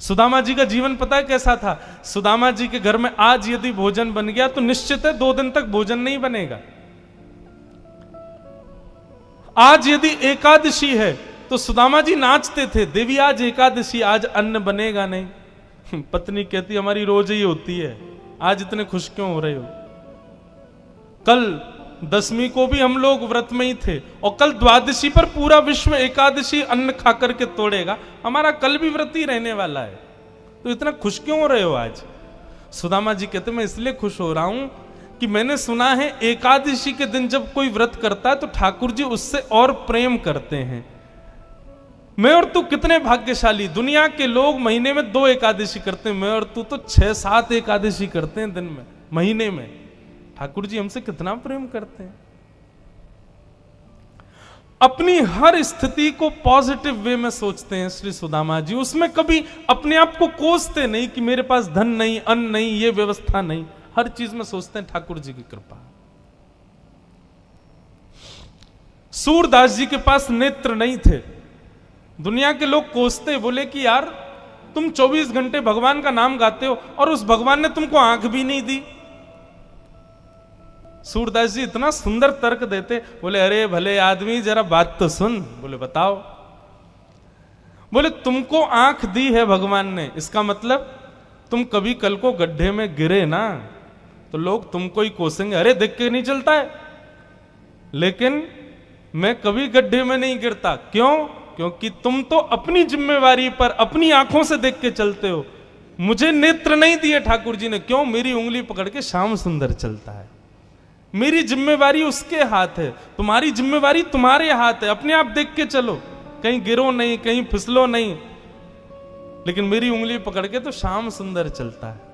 सुदामा जी का जीवन पता है कैसा था? सुदामा जी के घर में आज यदि भोजन बन गया तो निश्चित है 2 दिन तक भोजन नहीं बनेगा। आज यदि एकादशी है तो सुदामा जी नाचते थे, देवी आज एकादशी, आज अन्न बनेगा नहीं। पत्नी कहती हमारी रोज ही होती है, आज इतने खुश क्यों हो रहे हो? कल दशमी को भी हम लोग व्रत में ही थे और कल द्वादशी पर पूरा विश्व एकादशी अन्न खा करके तोड़ेगा, हमारा कल भी व्रत ही रहने वाला है, तो इतना खुश क्यों हो रहे हो आज? सुदामा जी कहते मैं इसलिए खुश हो रहा हूं कि मैंने सुना है एकादशी के दिन जब कोई व्रत करता है तो ठाकुर जी उससे और प्रेम करते हैं। मैं और तू कितने भाग्यशाली, दुनिया के लोग महीने में 2 एकादशी करते हैं, मैं और तू तो 6-7 एकादशी करते हैं दिन में, महीने में। ठाकुर जी हमसे कितना प्रेम करते हैं। अपनी हर स्थिति को पॉजिटिव वे में सोचते हैं श्री सुदामा जी, उसमें कभी अपने आप को कोसते नहीं कि मेरे पास धन नहीं, अन्न नहीं, ये व्यवस्था नहीं, हर चीज में सोचते हैं ठाकुर जी की कृपा। सूरदास जी के पास नेत्र नहीं थे, दुनिया के लोग कोसते, बोले कि यार तुम 24 घंटे भगवान का नाम गाते हो और उस भगवान ने तुमको आंख भी नहीं दी। सूरदास जी इतना सुंदर तर्क देते, बोले अरे भले आदमी जरा बात तो सुन। बोले बताओ। बोले तुमको आंख दी है भगवान ने, इसका मतलब तुम कभी कल को गड्ढे में गिरे ना तो लोग तुमको ही कोसेंगे, अरे देख के नहीं चलता है। लेकिन मैं कभी गड्ढे में नहीं गिरता, क्यों? क्योंकि तुम तो अपनी जिम्मेवारी पर अपनी आंखों से देख के चलते हो। मुझे नेत्र नहीं दिए ठाकुर जी ने, क्यों? मेरी उंगली पकड़ के श्याम सुंदर चलता है, मेरी जिम्मेवारी उसके हाथ है, तुम्हारी जिम्मेवारी तुम्हारे हाथ है। अपने आप देख के चलो, कहीं गिरो नहीं, कहीं फिसलो नहीं, लेकिन मेरी उंगली पकड़ के तो श्याम सुंदर चलता है।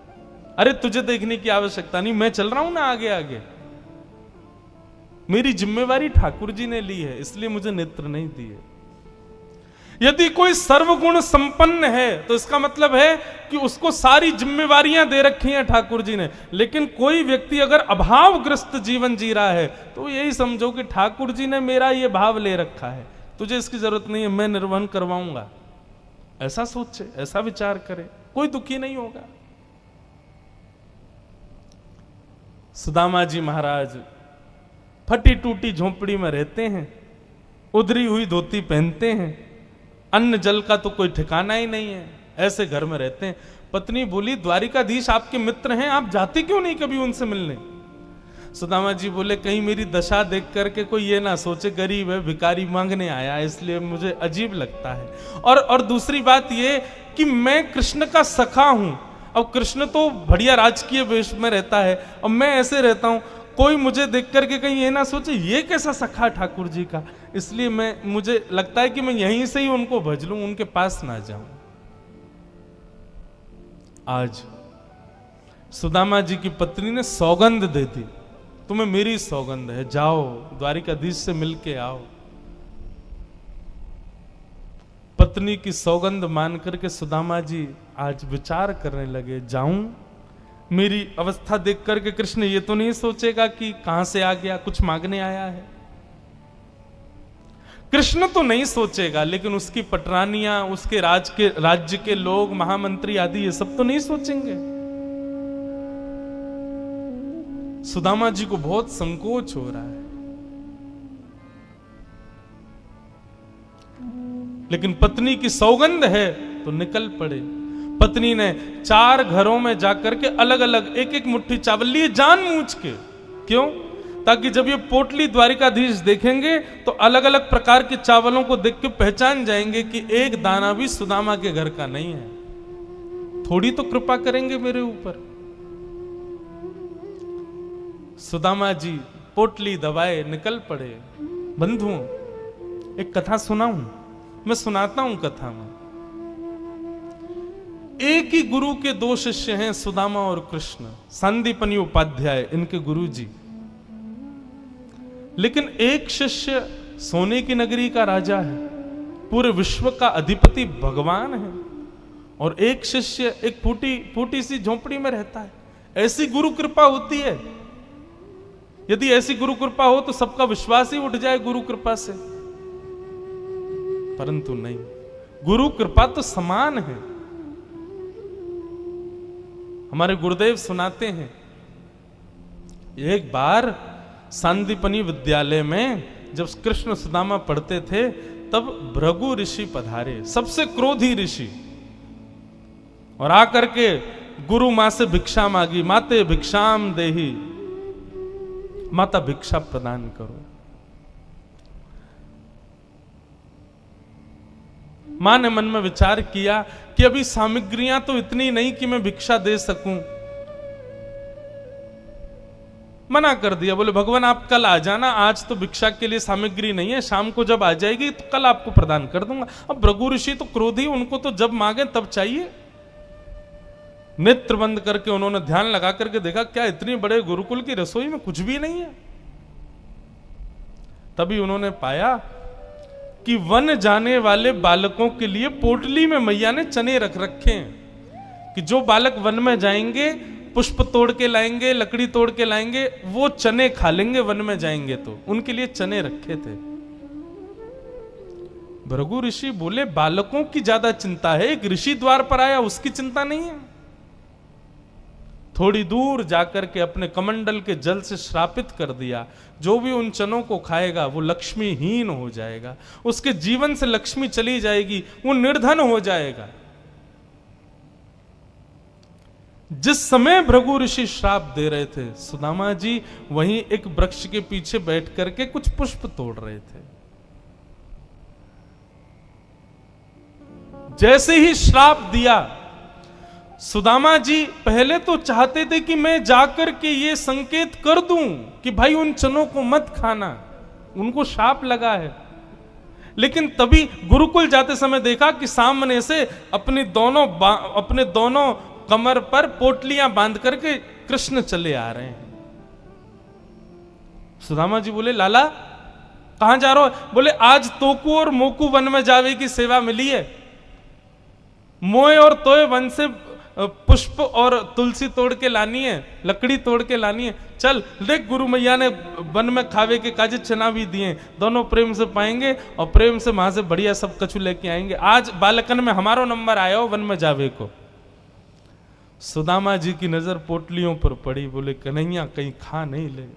अरे तुझे देखने की आवश्यकता नहीं, मैं चल रहा हूं ना आगे आगे। मेरी जिम्मेवारी ठाकुर जी ने ली है, इसलिए मुझे नेत्र नहीं दिए। यदि कोई सर्वगुण संपन्न है तो इसका मतलब है कि उसको सारी जिम्मेवारियां दे रखी हैं ठाकुर जी ने। लेकिन कोई व्यक्ति अगर अभावग्रस्त जीवन जी रहा है तो यही समझो कि ठाकुर जी ने मेरा ये भाव ले रखा है, तुझे इसकी जरूरत नहीं है, मैं निर्वहन करवाऊंगा। ऐसा सोचे, ऐसा विचार करे, कोई दुखी नहीं होगा। सुदामा जी महाराज फटी टूटी झोंपड़ी में रहते हैं, उधरी हुई धोती पहनते हैं, अन्न जल का तो कोई ठिकाना ही नहीं है, ऐसे घर में रहते हैं। पत्नी बोली द्वारिकाधीश आपके मित्र हैं, आप जाते क्यों नहीं कभी उनसे मिलने? सुदामा जी बोले कहीं मेरी दशा देख करके कोई ये ना सोचे गरीब है, भिखारी मांगने आया, इसलिए मुझे अजीब लगता है। और दूसरी बात ये कि मैं कृष्ण का सखा हूं। अब कृष्ण तो बढ़िया राजकीय वेश में रहता है और मैं ऐसे रहता हूं, कोई मुझे देख करके कहीं ये ना सोचे ये कैसा सखा ठाकुर जी का, इसलिए मुझे लगता है कि मैं यहीं से ही उनको भज लूं, उनके पास ना जाऊं। आज सुदामा जी की पत्नी ने सौगंध दे दी, तुम्हें मेरी सौगंध है, जाओ द्वारिकाधीश से मिलके आओ। पत्नी की सौगंध मान करके सुदामा जी आज विचार करने लगे, जाऊं? मेरी अवस्था देख करके कृष्ण ये तो नहीं सोचेगा कि कहां से आ गया, कुछ मांगने आया है। कृष्ण तो नहीं सोचेगा, लेकिन उसकी पटरानियां, उसके राज्य के लोग, महामंत्री आदि, ये सब तो नहीं सोचेंगे। सुदामा जी को बहुत संकोच हो रहा है, लेकिन पत्नी की सौगंध है तो निकल पड़े। पत्नी ने 4 घरों में जाकर के अलग अलग एक एक मुट्ठी चावल लिए, जानबूझ के। क्यों? ताकि जब ये पोटली द्वारिकाधीश देखेंगे तो अलग अलग प्रकार के चावलों को देख के पहचान जाएंगे कि एक दाना भी सुदामा के घर का नहीं है, थोड़ी तो कृपा करेंगे मेरे ऊपर। सुदामा जी पोटली दबाए निकल पड़े। बंधुओं, एक कथा सुनाऊं? मैं सुनाता हूं कथा में। एक ही गुरु के 2 शिष्य हैं, सुदामा और कृष्ण, संदीपनी उपाध्याय इनके गुरु जी। लेकिन एक शिष्य सोने की नगरी का राजा है, पूरे विश्व का अधिपति भगवान है, और एक शिष्य एक फूटी सी झोंपड़ी में रहता है। ऐसी गुरु कृपा होती है, यदि ऐसी गुरु कृपा हो तो सबका विश्वास ही उठ जाए गुरु कृपा से, परंतु नहीं, गुरु कृपा तो समान है। हमारे गुरुदेव सुनाते हैं, एक बार सांदीपनी विद्यालय में जब कृष्ण सुदामा पढ़ते थे तब भृगु ऋषि पधारे, सबसे क्रोधी ऋषि, और आकर के गुरु मां से भिक्षा मांगी, माते भिक्षाम देहि, माता भिक्षा प्रदान करो। मां ने मन में विचार किया कि अभी सामग्रियां तो इतनी नहीं कि मैं भिक्षा दे सकूं, मना कर दिया। बोले भगवान आप कल आ जाना, आज तो भिक्षा के लिए सामग्री नहीं है, शाम को जब आ जाएगी तो कल आपको प्रदान कर दूंगा। अब भृगु ऋषि तो क्रोधी, उनको तो जब मांगे तब चाहिए। नेत्र बंद करके उन्होंने ध्यान लगा करके देखा, क्या इतनी बड़े गुरुकुल की रसोई में कुछ भी नहीं है। तभी उन्होंने पाया कि वन जाने वाले बालकों के लिए पोटली में मैया ने चने रख रखे हैं कि जो बालक वन में जाएंगे, पुष्प तोड़ के लाएंगे, लकड़ी तोड़ के लाएंगे, वो चने खा लेंगे वन में जाएंगे तो, उनके लिए चने रखे थे। भृगु ऋषि बोले बालकों की ज्यादा चिंता है, एक ऋषि द्वार पर आया उसकी चिंता नहीं है। थोड़ी दूर जाकर के अपने कमंडल के जल से श्रापित कर दिया, जो भी उन चनों को खाएगा वो लक्ष्मीहीन हो जाएगा, उसके जीवन से लक्ष्मी चली जाएगी, वो निर्धन हो जाएगा। जिस समय भृगु ऋषि श्राप दे रहे थे, सुदामा जी वहीं एक वृक्ष के पीछे बैठ करके कुछ पुष्प तोड़ रहे थे। जैसे ही श्राप दिया, सुदामा जी पहले तो चाहते थे कि मैं जाकर के ये संकेत कर दूं कि भाई उन चनों को मत खाना, उनको शाप लगा है। लेकिन तभी गुरुकुल जाते समय देखा कि सामने से अपने दोनों कमर पर पोटलियां बांध करके कृष्ण चले आ रहे हैं। सुदामा जी बोले लाला कहां जा रहे हो? बोले आज तोकू और मोकू वन में जावे की सेवा मिली है, मोए और तोए वन से पुष्प और तुलसी तोड़ के लानी है, लकड़ी तोड़ के लानी है। चल देख गुरु मैया ने वन में खावे के काजे चना भी दिए, दोनों प्रेम से पाएंगे और प्रेम से वहां से बढ़िया सब कछु लेके आएंगे। आज बालकन में हमारो नंबर आया हो वन में जावे को। सुदामा जी की नजर पोटलियों पर पड़ी, बोले कन्हैया कहीं खा नहीं ले,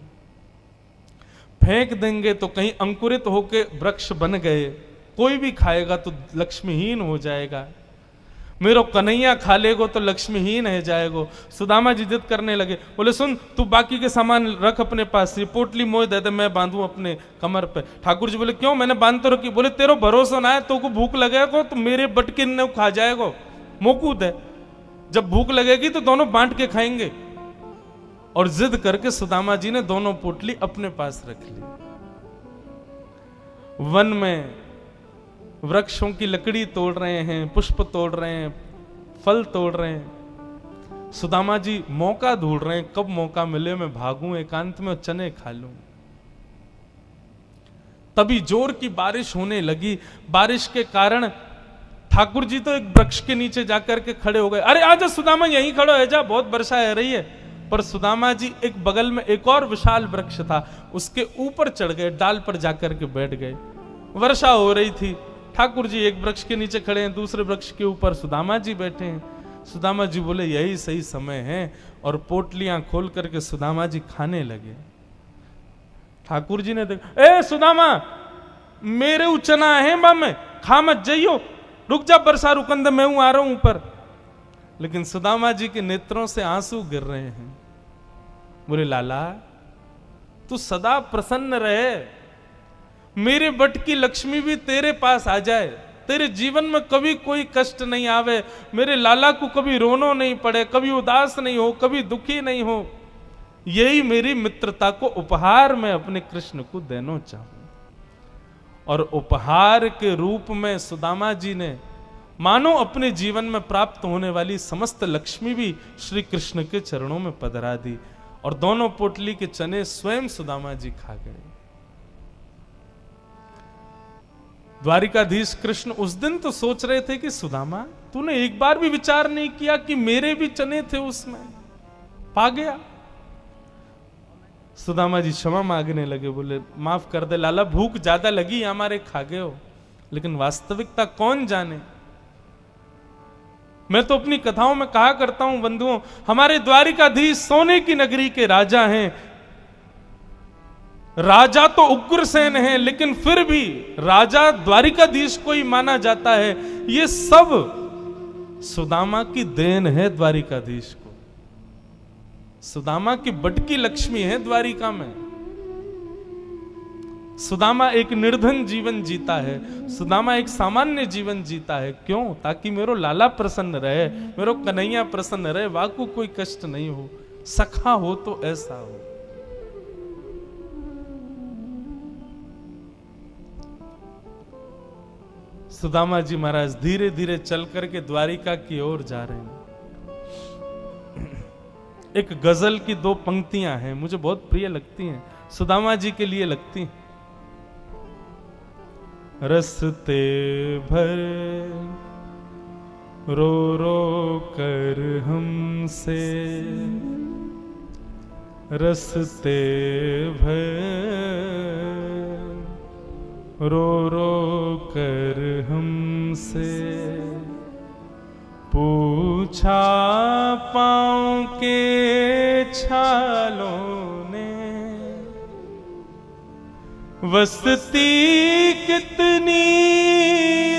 फेंक देंगे तो कहीं अंकुरित होके वृक्ष बन गए, कोई भी खाएगा तो लक्ष्मीहीन हो जाएगा, मेरो कन्हैया खा लेगो तो लक्ष्मीहीन है जाएगो। सुदामा जी जिद करने लगे, बोले सुन तू बाकी के सामान रख अपने पास, ये पोटली मोह दे दे मैं बांधूं अपने कमर पे। ठाकुर जी बोले क्यों, मैंने बांध तो रखी। बोले तेरो भरोसा ना है, तो को भूख लगेगा तो मेरे बटके ने खा जाएगो, मोकू दे, जब भूख लगेगी तो दोनों बांट के खाएंगे। और जिद करके सुदामा जी ने दोनों पोटली अपने पास रख ली। वन में वृक्षों की लकड़ी तोड़ रहे हैं, पुष्प तोड़ रहे हैं, फल तोड़ रहे हैं। सुदामा जी मौका ढूंढ रहे हैं, कब मौका मिले मैं भागूं एकांत में चने खा लूं। तभी जोर की बारिश होने लगी। बारिश के कारण ठाकुर जी तो एक वृक्ष के नीचे जाकर के खड़े हो गए। अरे आजा सुदामा यहीं खड़ो है जा, बहुत वर्षा है रही है। पर सुदामा जी एक बगल में एक और विशाल वृक्ष था, उसके ऊपर चढ़ गए, डाल पर जाकर के बैठ गए। वर्षा हो रही थी, ठाकुर जी एक वृक्ष के नीचे खड़े हैं, दूसरे वृक्ष के ऊपर सुदामा जी बैठे हैं। सुदामा जी बोले यही सही समय है, और पोटलियां खोल करके सुदामा जी खाने लगे। ठाकुर जी ने देखा, ए सुदामा मेरे उचना है बा में, खा मत जाइयो, रुक जा वर्षा रुकंद मैं हूं आ रहा हूं ऊपर। लेकिन सुदामा जी के नेत्रों से आंसू गिर रहे हैं। बोले लाला तू सदा प्रसन्न रहे, मेरे बट की लक्ष्मी भी तेरे पास आ जाए, तेरे जीवन में कभी कोई कष्ट नहीं आवे, मेरे लाला को कभी रोनो नहीं पड़े, कभी उदास नहीं हो, कभी दुखी नहीं हो, यही मेरी मित्रता को उपहार मैं अपने कृष्ण को देना चाहूं। और उपहार के रूप में सुदामा जी ने मानो अपने जीवन में प्राप्त होने वाली समस्त लक्ष्मी भी श्री कृष्ण के चरणों में पधरा दी, और दोनों पोटली के चने स्वयं सुदामा जी खा गए। द्वारिकाधीश कृष्ण उस दिन तो सोच रहे थे कि सुदामा तूने एक बार भी विचार नहीं किया कि मेरे भी चने थे उसमें, पा गया। सुदामा जी क्षमा मांगने लगे, बोले माफ कर दे लाला, भूख ज्यादा लगी हमारे, खा गए हो, लेकिन वास्तविकता कौन जाने। मैं तो अपनी कथाओं में कहा करता हूं बंधुओं, हमारे द्वारिकाधीश सोने की नगरी के राजा हैं। राजा तो उग्रसेन है, लेकिन फिर भी राजा द्वारिकाधीश को ही माना जाता है। ये सब सुदामा की देन है द्वारिकाधीश को। सुदामा की बटकी लक्ष्मी है द्वारिका में। सुदामा एक निर्धन जीवन जीता है, सुदामा एक सामान्य जीवन जीता है। क्यों? ताकि मेरो लाला प्रसन्न रहे, मेरो कन्हैया प्रसन्न रहे, वाकू कोई कष्ट नहीं हो। सखा हो तो ऐसा हो। सुदामा जी महाराज धीरे धीरे चल करके द्वारिका की ओर जा रहे हैं। एक गजल की 2 पंक्तियां हैं, मुझे बहुत प्रिय लगती हैं, सुदामा जी के लिए लगती हैं। रस्ते भर रो रो कर हमसे, रस्ते भर रो रो कर हमसे, पूछा पाँव के छालों ने, बसती कितनी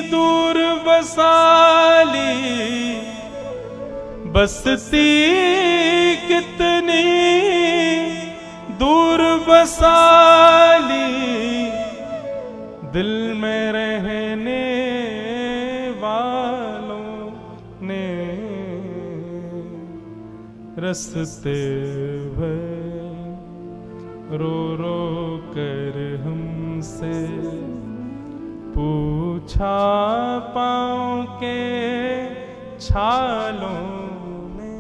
दूर बसाली, बसती कितनी दूर बसाली, दिल में रहने वालों ने, रस्ते भर रो रो कर हमसे, पूछा पाँव के छालों ने,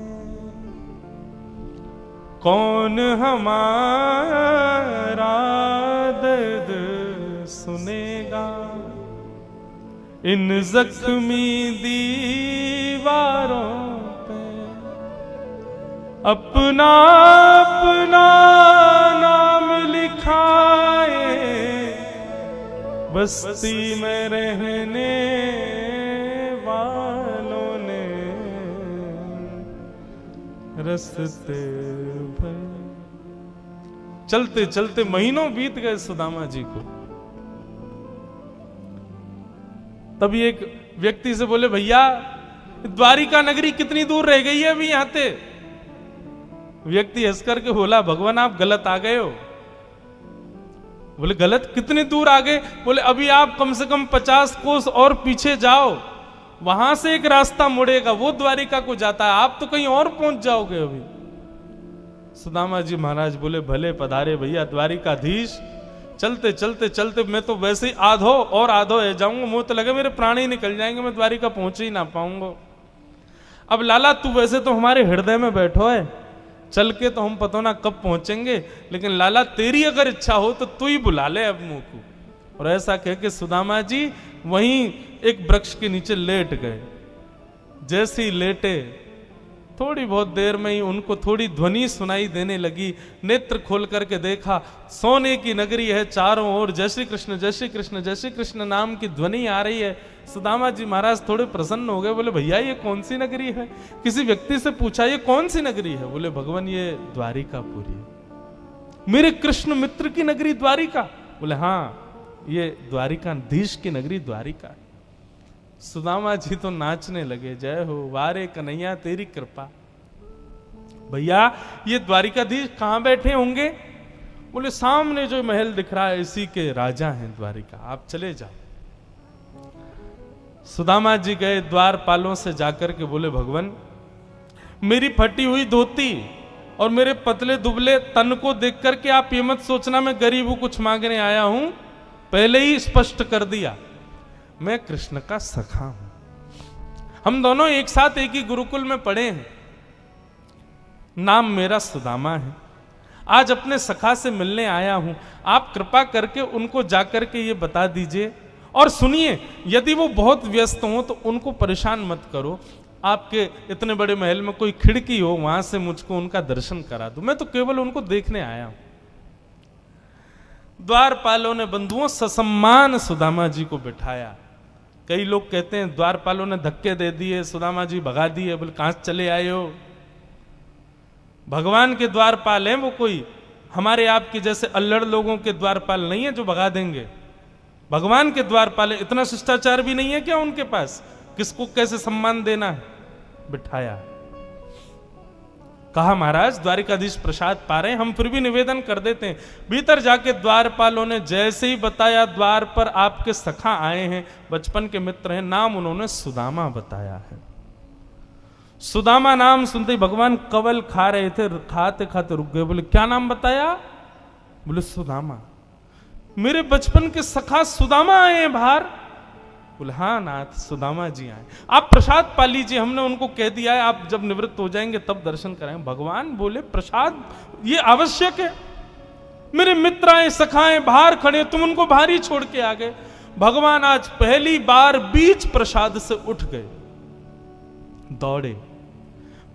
कौन हमारा दर्द सुनेगा इन जख्मी दीवारों पे, अपना अपना नाम लिखाए बस्ती में रहने वालों ने, रस्ते भर। चलते चलते महीनों बीत गए सुदामा जी को। तभी एक व्यक्ति से बोले, भैया द्वारिका नगरी कितनी दूर रह गई है अभी यहां से? व्यक्ति हंस करके बोला, भगवान आप गलत आ गए हो। बोले गलत? कितनी दूर आ गए? बोले अभी आप कम से कम 50 कोस और पीछे जाओ, वहां से एक रास्ता मुड़ेगा, वो द्वारिका को जाता है, आप तो कहीं और पहुंच जाओगे अभी। सुदामा जी महाराज बोले, भले पधारे भैया द्वारिकाधीश। चलते चलते चलते मैं तो वैसे ही आधो और आधो है जाऊंगा, मुंह तो लगे मेरे प्राण ही निकल जाएंगे, मैं द्वारिका पहुंच ही ना पाऊंगा। अब लाला तू वैसे तो हमारे हृदय में बैठो है, चल के तो हम पता ना कब पहुंचेंगे, लेकिन लाला तेरी अगर इच्छा हो तो तू ही बुला ले अब मुंह को। और ऐसा कह के सुदामा जी वहीं एक वृक्ष के नीचे लेट गए। जैसे ही लेटे थोड़ी बहुत देर में ही उनको थोड़ी ध्वनि सुनाई देने लगी। नेत्र खोल करके देखा, सोने की नगरी है, चारों ओर जय श्री कृष्ण जय श्री कृष्ण जय श्री कृष्ण नाम की ध्वनि आ रही है। सुदामा जी महाराज थोड़े प्रसन्न हो गए, बोले भैया ये कौन सी नगरी है? किसी व्यक्ति से पूछा ये कौन सी नगरी है? बोले भगवान ये द्वारिकापुरी है। मेरे कृष्ण मित्र की नगरी द्वारिका? बोले हाँ ये द्वारिकाधीश की नगरी द्वारिका। सुदामा जी तो नाचने लगे, जय हो वारे कन्हैया तेरी कृपा। भैया ये द्वारिकाधीश कहां बैठे होंगे? बोले सामने जो महल दिख रहा है इसी के राजा हैं द्वारिका, आप चले जाओ। सुदामा जी गए द्वारपालों से जाकर के बोले, भगवान मेरी फटी हुई धोती और मेरे पतले दुबले तन को देख करके आप ये मत सोचना मैं गरीब हूं कुछ मांगने आया हूं, पहले ही स्पष्ट कर दिया मैं कृष्ण का सखा हूं। हम दोनों एक साथ एक ही गुरुकुल में पढ़े हैं, नाम मेरा सुदामा है। आज अपने सखा से मिलने आया हूं, आप कृपा करके उनको जाकर के ये बता दीजिए। और सुनिए, यदि वो बहुत व्यस्त हो तो उनको परेशान मत करो, आपके इतने बड़े महल में कोई खिड़की हो वहां से मुझको उनका दर्शन करा दो, मैं तो केवल उनको देखने आया हूं। द्वारपालों ने बंधुओं ससम्मान सुदामा जी को बिठाया। कई लोग कहते हैं द्वारपालों ने धक्के दे दिए, सुदामा जी भगा दिए। बोले कहां से चले आए हो? भगवान के द्वारपाल हैं वो, कोई हमारे आपके जैसे अल्लड़ लोगों के द्वारपाल नहीं है जो भगा देंगे। भगवान के द्वारपाल है। इतना शिष्टाचार भी नहीं है क्या उनके पास? किसको कैसे सम्मान देना है? बिठाया। कहा महाराज द्वारिकाधीश प्रसाद पा रहे हैं, हम फिर भी निवेदन कर देते हैं। भीतर जाके द्वारपालों ने जैसे ही बताया, द्वार पर आपके सखा आए हैं, बचपन के मित्र हैं, नाम उन्होंने सुदामा बताया है। सुदामा नाम सुनते ही भगवान कवल खा रहे थे, खाते खाते रुक गए। बोले क्या नाम बताया? बोले सुदामा। मेरे बचपन के सखा सुदामा आए हैं बाहर? बोले हाँ नाथ, सुदामा जी आए। आप प्रसाद पा लीजिए, हमने उनको कह दिया है आप जब निवृत्त हो जाएंगे तब दर्शन कराएंगे। भगवान बोले प्रसाद ये आवश्यक है? मेरे मित्र आए, सखाएं बाहर खड़े, तुम उनको बाहर ही छोड़ के आ गए। भगवान आज पहली बार बीच प्रसाद से उठ गए, दौड़े।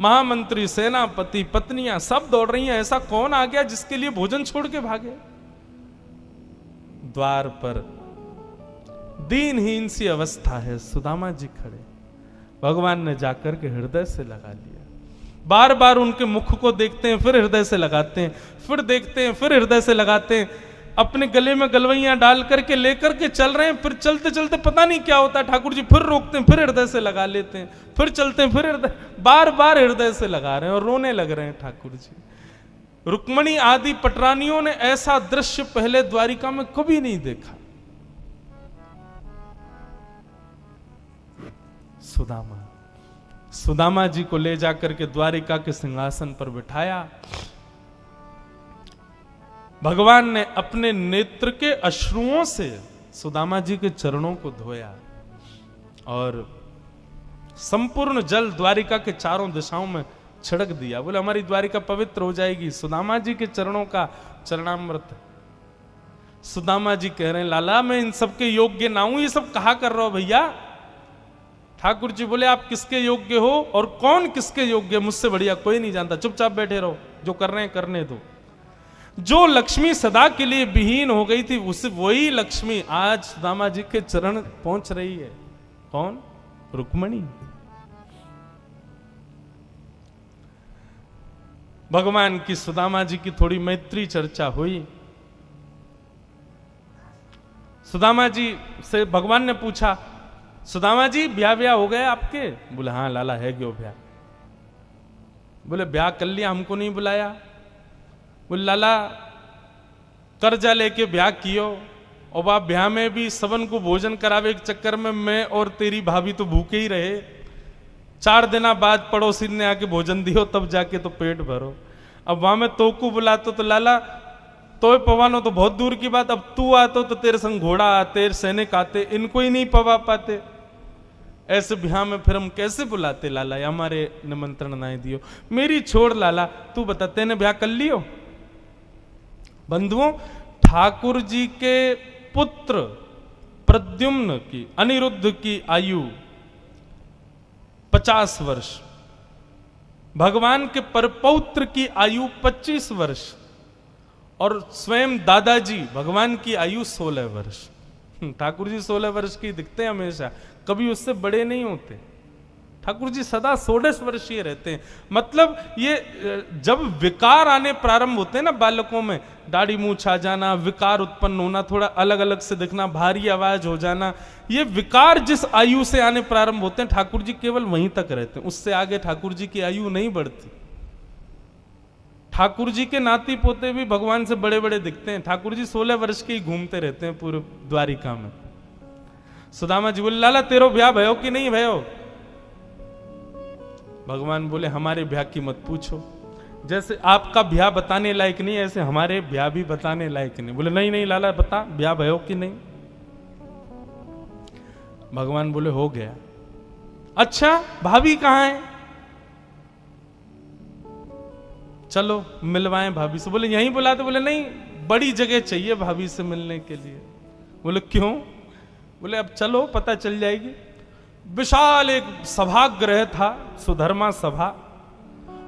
महामंत्री, सेनापति, पत्नियां सब दौड़ रही हैं। ऐसा कौन आ गया जिसके लिए भोजन छोड़ के भागे? द्वार पर दीनहीन सी अवस्था है, सुदामा जी खड़े। भगवान ने जाकर के हृदय से लगा लिया। बार बार उनके मुख को देखते हैं, फिर हृदय से लगाते हैं, फिर देखते हैं, फिर हृदय से लगाते हैं। अपने गले में गलवैयां डाल करके लेकर के चल रहे हैं, फिर चलते चलते पता नहीं क्या होता है, ठाकुर जी फिर रोकते हैं, फिर हृदय से लगा लेते हैं, फिर चलते हैं, फिर हृदय, बार बार हृदय से लगा रहे हैं और रोने लग रहे हैं ठाकुर जी। रुक्मणी आदि पटरानियों ने ऐसा दृश्य पहले द्वारिका में कभी नहीं देखा। सुदामा जी को ले जाकर के द्वारिका के सिंहासन पर बिठाया। भगवान ने अपने नेत्र के अश्रुओं से सुदामा जी के चरणों को धोया और संपूर्ण जल द्वारिका के चारों दिशाओं में छिड़क दिया। बोले हमारी द्वारिका पवित्र हो जाएगी। सुदामा जी के चरणों का चरणामृत। सुदामा जी कह रहे हैं लाला मैं इन सबके योग्य ना हूं, ये सब कहा कर रहे हो भैया? ठाकुर जी बोले आप किसके योग्य हो और कौन किसके योग्य, मुझसे बढ़िया कोई नहीं जानता। चुपचाप बैठे रहो, जो कर रहे हैं करने दो। जो लक्ष्मी सदा के लिए विहीन हो गई थी, उस वही लक्ष्मी आज सुदामा जी के चरण पहुंच रही है। कौन? रुक्मणी। भगवान की सुदामा जी की थोड़ी मैत्री चर्चा हुई। सुदामा जी से भगवान ने पूछा सुदामा जी ब्याह हो गए आपके? बोले हाँ लाला है क्यों ब्याह। बोले ब्याह कर लिया, हमको नहीं बुलाया। बोले लाला कर्जा लेके ब्याह कियो और वह ब्याह में भी सबन को भोजन करावे के चक्कर में मैं और तेरी भाभी तो भूखे ही रहे। 4 दिन बाद पड़ोसी ने आके भोजन दियो तब जाके तो पेट भरो। अब वहां में तो को बुलाते तो लाला तो पवानो तो बहुत दूर की बात, अब तू आतो तो तेरे संग घोड़ा आते, सैनिक आते, इनको ही नहीं पवा पाते। ऐसे ब्याह में फिर हम कैसे बुलाते लाला, हमारे निमंत्रण ना दियो। मेरी छोड़ लाला, तू बता तेने ब्याह कर लियो? बंधुओं, ठाकुर जी के पुत्र प्रद्युम्न की, अनिरुद्ध की आयु 50 वर्ष, भगवान के परपौत्र की आयु 25 वर्ष और स्वयं दादाजी भगवान की आयु 16 वर्ष। ठाकुर जी 16 वर्ष की दिखते हैं हमेशा, कभी उससे बड़े नहीं होते। ठाकुर जी सदा 16 वर्षीय रहते हैं। मतलब ये जब विकार आने प्रारंभ होते हैं ना बालकों में, दाढ़ी मूछ आ जाना, विकार उत्पन्न होना, थोड़ा अलग अलग से दिखना, भारी आवाज हो जाना, ये विकार जिस आयु से आने प्रारंभ होते हैं ठाकुर जी केवल वहीं तक रहते हैं, उससे आगे ठाकुर जी की आयु नहीं बढ़ती। ठाकुर जी के नाती पोते भी भगवान से बड़े बड़े दिखते हैं। ठाकुर जी 16 वर्ष के ही घूमते रहते हैं पूरे द्वारिका में। सुदामा जी बोले लाला तेरो ब्याह भयो कि नहीं भयो? भगवान बोले हमारे ब्याह की मत पूछो, जैसे आपका ब्याह बताने लायक नहीं ऐसे हमारे ब्याह भी बताने लायक नहीं। बोले नहीं नहीं लाला बता ब्याह भयो कि नहीं? भगवान बोले हो गया। अच्छा भाभी कहां है? चलो मिलवाएं भाभी से। बोले यहीं बुलाते? बोले नहीं बड़ी जगह चाहिए भाभी से मिलने के लिए। बोले क्यों? बोले अब चलो पता चल जाएगी। विशाल एक सभागृह था, सुधर्मा सभा,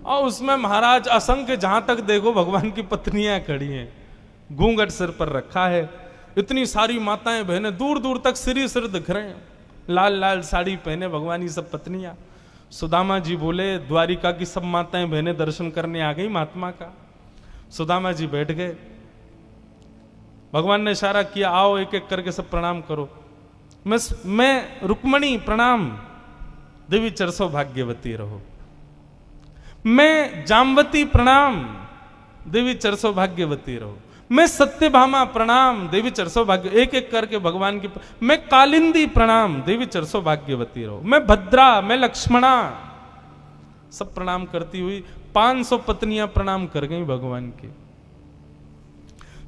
और उसमें महाराज असंख्य, जहां तक देखो भगवान की पत्नियां खड़ी हैं, घूंघट सिर पर रखा है, इतनी सारी माताएं बहनें दूर दूर तक सिर दिख रहे हैं, लाल लाल साड़ी पहने भगवान, ये सब पत्नियां। सुदामा जी बोले द्वारिका की सब माताएं बहनें दर्शन करने आ गई महात्मा का। सुदामा जी बैठ गए, भगवान ने इशारा किया आओ एक एक करके सब प्रणाम करो। मैं रुक्मणी प्रणाम, देवी चरसो भाग्यवती रहो। मैं जामवती प्रणाम, देवी चरसो भाग्यवती रहो। मैं सत्यभामा प्रणाम, देवी चरसो भाग्य, एक एक करके भगवान की। मैं कालिंदी प्रणाम, देवी चरसो भाग्यवती रहो। मैं भद्रा, मैं लक्ष्मणा, सब प्रणाम करती हुई 500 पत्नियां प्रणाम कर गई भगवान की।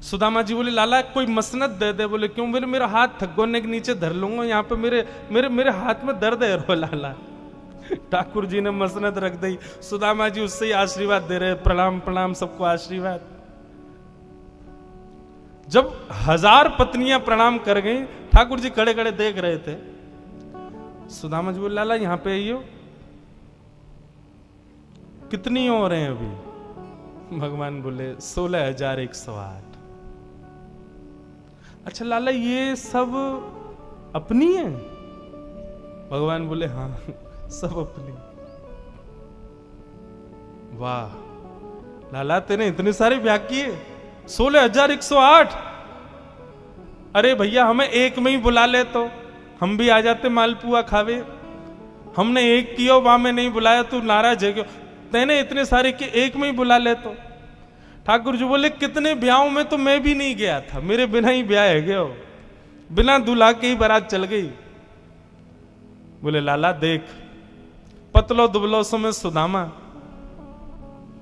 सुदामा जी बोले लाला कोई मसनद दे दे। बोले क्यों? बोले मेरा हाथ थगोने के नीचे धर लूंगा, यहाँ पे मेरे मेरे मेरे हाथ में दर्द है रो लाला। ठाकुर जी ने मसनद रख दी, सुदामा जी उससे ही आशीर्वाद दे रहे, प्रणाम प्रणाम सबको आशीर्वाद। जब 1000 पत्नियां प्रणाम कर गई, ठाकुर जी खड़े खड़े देख रहे थे। सुदामा जी बोले लाला यहां पे आइयो, कितनी और हैं अभी? भगवान बोले 16,108। अच्छा लाला ये सब अपनी है? भगवान बोले हाँ सब अपनी। वाह लाला तेने इतने सारे ब्याह किए, 16,108। अरे भैया हमें एक में ही बुला ले तो हम भी आ जाते मालपुआ खावे। हमने एक किया वहां में नहीं बुलाया, तू नाराज है क्यों? तेने इतने सारे के एक में ही बुला ले तो। ठाकुर जी बोले कितने ब्याहों में तो मैं भी नहीं गया था, मेरे बिना ही ब्याह है गया, बिना दुल्हा के ही बारात चल गई। बोले लाला देख पतलो दुबलो सो में सुदामा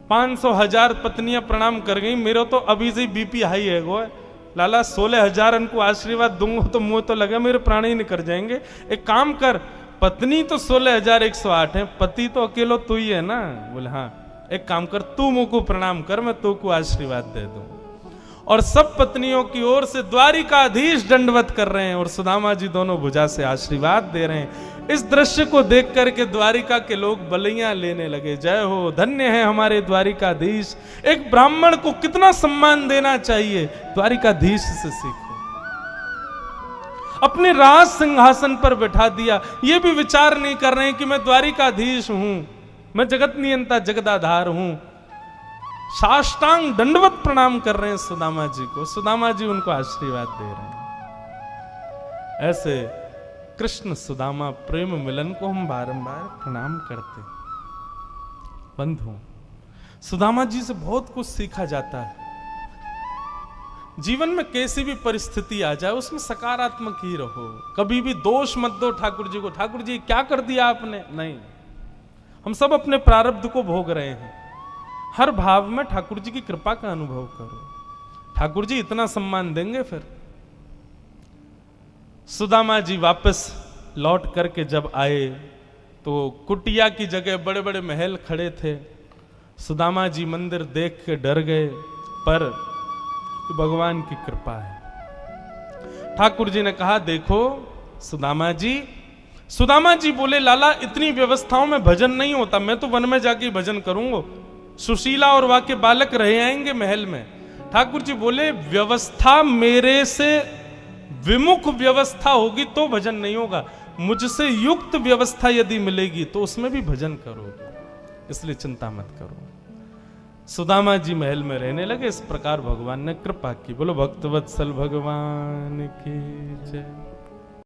500,000 पत्नियां प्रणाम कर गई, मेरा तो अभी से बीपी हाई है गो। लाला 16,000 इनको आशीर्वाद दूंगा तो मुंह तो लगा मेरे प्राण ही निकल जाएंगे। एक काम कर, पत्नी तो 16,108 है, पति तो अकेलो तू ही है ना? बोले हाँ। एक काम कर तू मुंह को प्रणाम कर, मैं तू को आशीर्वाद दे दूं। और सब पत्नियों की ओर से द्वारिकाधीश दंडवत कर रहे हैं और सुदामा जी दोनों भुजा से आशीर्वाद दे रहे हैं। इस दृश्य को देख करके द्वारिका के लोग बलियां लेने लगे, जय हो धन्य है हमारे द्वारिकाधीश। एक ब्राह्मण को कितना सम्मान देना चाहिए, द्वारिकाधीश से सीखो। अपने राज सिंहासन पर बैठा दिया, ये भी विचार नहीं कर रहे हैं कि मैं द्वारिकाधीश हूं, मैं जगत नियंता जगदाधार हूं। साष्टांग दंडवत प्रणाम कर रहे हैं सुदामा जी को, सुदामा जी उनको आशीर्वाद दे रहे हैं। ऐसे कृष्ण सुदामा प्रेम मिलन को हम बारंबार प्रणाम करते। बंधु सुदामा जी से बहुत कुछ सीखा जाता है। जीवन में कैसी भी परिस्थिति आ जाए उसमें सकारात्मक ही रहो, कभी भी दोष मत दो ठाकुर जी को, ठाकुर जी क्या कर दिया आपने, नहीं। हम सब अपने प्रारब्ध को भोग रहे हैं। हर भाव में ठाकुर जी की कृपा का अनुभव करो, ठाकुर जी इतना सम्मान देंगे। फिर सुदामा जी वापस लौट करके जब आए तो कुटिया की जगह बड़े बड़े महल खड़े थे। सुदामा जी मंदिर देख के डर गए, पर भगवान की कृपा है। ठाकुर जी ने कहा देखो सुदामा जी। सुदामा जी बोले लाला इतनी व्यवस्थाओं में भजन नहीं होता, मैं तो वन में जाके भजन करूंगा। सुशीला और वहां के बालक रहे आएंगे महल में। ठाकुर जी बोले व्यवस्था मेरे से विमुख व्यवस्था होगी तो भजन नहीं होगा, मुझसे युक्त व्यवस्था यदि मिलेगी तो उसमें भी भजन करोगे, इसलिए चिंता मत करो। सुदामा जी महल में रहने लगे। इस प्रकार भगवान ने कृपा की। बोलो भक्तवत्सल भगवान की जय।